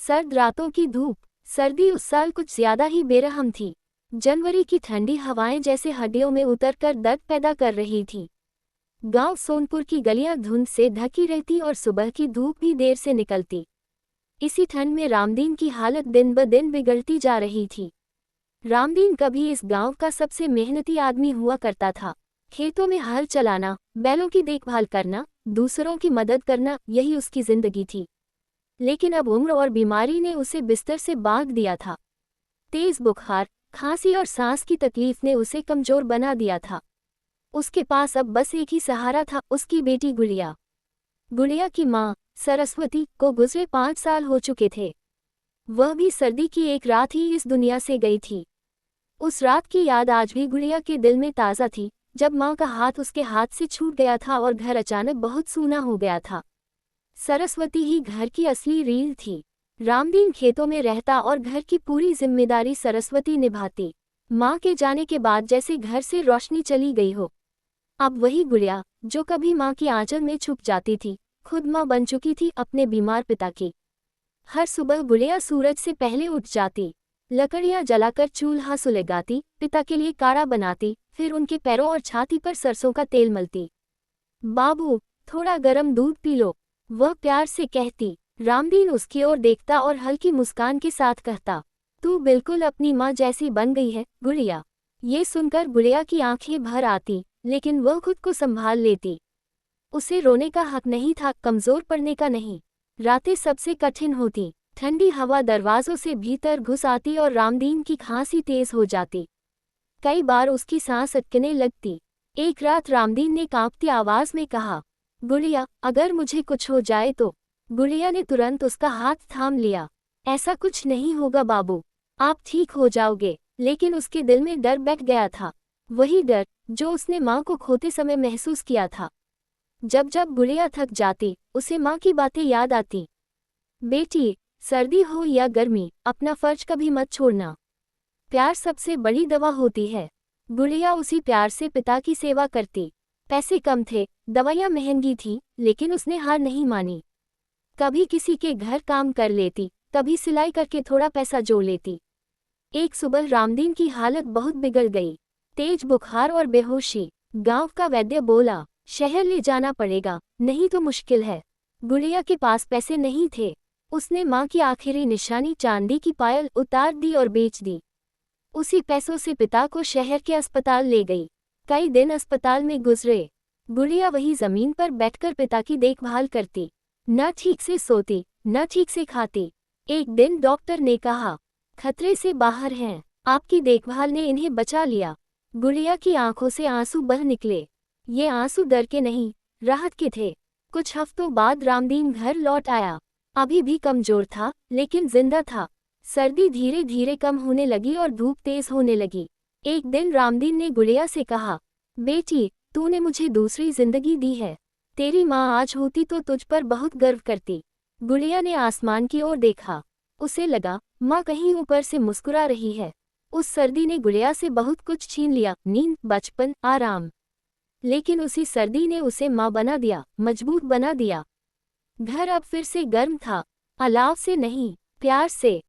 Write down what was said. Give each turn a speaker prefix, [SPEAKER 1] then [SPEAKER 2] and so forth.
[SPEAKER 1] सर्द रातों की धूप। सर्दी उस साल कुछ ज्यादा ही बेरहम थी। जनवरी की ठंडी हवाएं जैसे हड्डियों में उतरकर दर्द पैदा कर रही थी। गांव सोनपुर की गलियां धुंध से ढकी रहती और सुबह की धूप भी देर से निकलती। इसी ठंड में रामदीन की हालत दिन ब दिन बिगड़ती जा रही थी। रामदीन कभी इस गांव का सबसे मेहनती आदमी हुआ करता था। खेतों में हल चलाना, बैलों की देखभाल करना, दूसरों की मदद करना, यही उसकी जिंदगी थी। लेकिन अब उम्र और बीमारी ने उसे बिस्तर से बांध दिया था। तेज बुखार, खांसी और सांस की तकलीफ ने उसे कमजोर बना दिया था। उसके पास अब बस एक ही सहारा था, उसकी बेटी गुड़िया। गुड़िया की माँ सरस्वती को गुजरे 5 साल हो चुके थे। वह भी सर्दी की एक रात ही इस दुनिया से गई थी। उस रात की याद आज भी गुड़िया के दिल में ताज़ा थी, जब माँ का हाथ उसके हाथ से छूट गया था और घर अचानक बहुत सूना हो गया था। सरस्वती ही घर की असली रीढ़ थी। रामदीन खेतों में रहता और घर की पूरी जिम्मेदारी सरस्वती निभाती। माँ के जाने के बाद जैसे घर से रोशनी चली गई हो। अब वही गुड़िया, जो कभी माँ की आंचल में छुप जाती थी, खुद माँ बन चुकी थी अपने बीमार पिता की। हर सुबह गुड़िया सूरज से पहले उठ जाती, लकड़ियाँ जलाकर चूल्हा सुलगाती, पिता के लिए काढ़ा बनाती, फिर उनके पैरों और छाती पर सरसों का तेल मलती। बाबू, थोड़ा गरम दूध पी लो, वह प्यार से कहती। रामदीन उसकी ओर देखता और हल्की मुस्कान के साथ कहता, तू बिल्कुल अपनी माँ जैसी बन गई है गुड़िया। ये सुनकर गुड़िया की आंखें भर आती, लेकिन वह खुद को संभाल लेती। उसे रोने का हक नहीं था, कमजोर पड़ने का नहीं। रातें सबसे कठिन होती। ठंडी हवा दरवाजों से भीतर घुस आती और रामदीन की खांसी तेज हो जाती। कई बार उसकी सांस अटकने लगती। एक रात रामदीन ने कांपती आवाज में कहा, गुड़िया, अगर मुझे कुछ हो जाए तो। गुड़िया ने तुरंत उसका हाथ थाम लिया। ऐसा कुछ नहीं होगा बाबू, आप ठीक हो जाओगे। लेकिन उसके दिल में डर बैठ गया था, वही डर जो उसने माँ को खोते समय महसूस किया था। जब जब गुड़िया थक जाती, उसे माँ की बातें याद आती। बेटी, सर्दी हो या गर्मी, अपना फर्ज कभी मत छोड़ना। प्यार सबसे बड़ी दवा होती है। गुड़िया उसी प्यार से पिता की सेवा करती। पैसे कम थे, दवाइयाँ महंगी थी, लेकिन उसने हार नहीं मानी। कभी किसी के घर काम कर लेती, कभी सिलाई करके थोड़ा पैसा जोड़ लेती। एक सुबह रामदीन की हालत बहुत बिगड़ गई। तेज बुखार और बेहोशी। गांव का वैद्य बोला, शहर ले जाना पड़ेगा, नहीं तो मुश्किल है। गुड़िया के पास पैसे नहीं थे। उसने माँ की आखिरी निशानी चांदी की पायल उतार दी और बेच दी। उसी पैसों से पिता को शहर के अस्पताल ले गई। कई दिन अस्पताल में गुजरे। गुड़िया वही जमीन पर बैठकर पिता की देखभाल करती, न ठीक से सोती, न ठीक से खाती। एक दिन डॉक्टर ने कहा, खतरे से बाहर हैं, आपकी देखभाल ने इन्हें बचा लिया। गुड़िया की आंखों से आंसू बह निकले। ये आंसू डर के नहीं, राहत के थे। कुछ हफ्तों बाद रामदीन घर लौट आया। अभी भी कमजोर था, लेकिन जिंदा था। सर्दी धीरे धीरे कम होने लगी और धूप तेज होने लगी। एक दिन रामदीन ने गुड़िया से कहा, बेटी, तूने मुझे दूसरी जिंदगी दी है। तेरी माँ आज होती तो तुझ पर बहुत गर्व करती। गुड़िया ने आसमान की ओर देखा। उसे लगा, माँ कहीं ऊपर से मुस्कुरा रही है। उस सर्दी ने गुड़िया से बहुत कुछ छीन लिया, नींद, बचपन, आराम। लेकिन उसी सर्दी ने उसे माँ बना दिया, मजबूत बना दिया। घर अब फिर से गर्म था, अलाव से नहीं, प्यार से।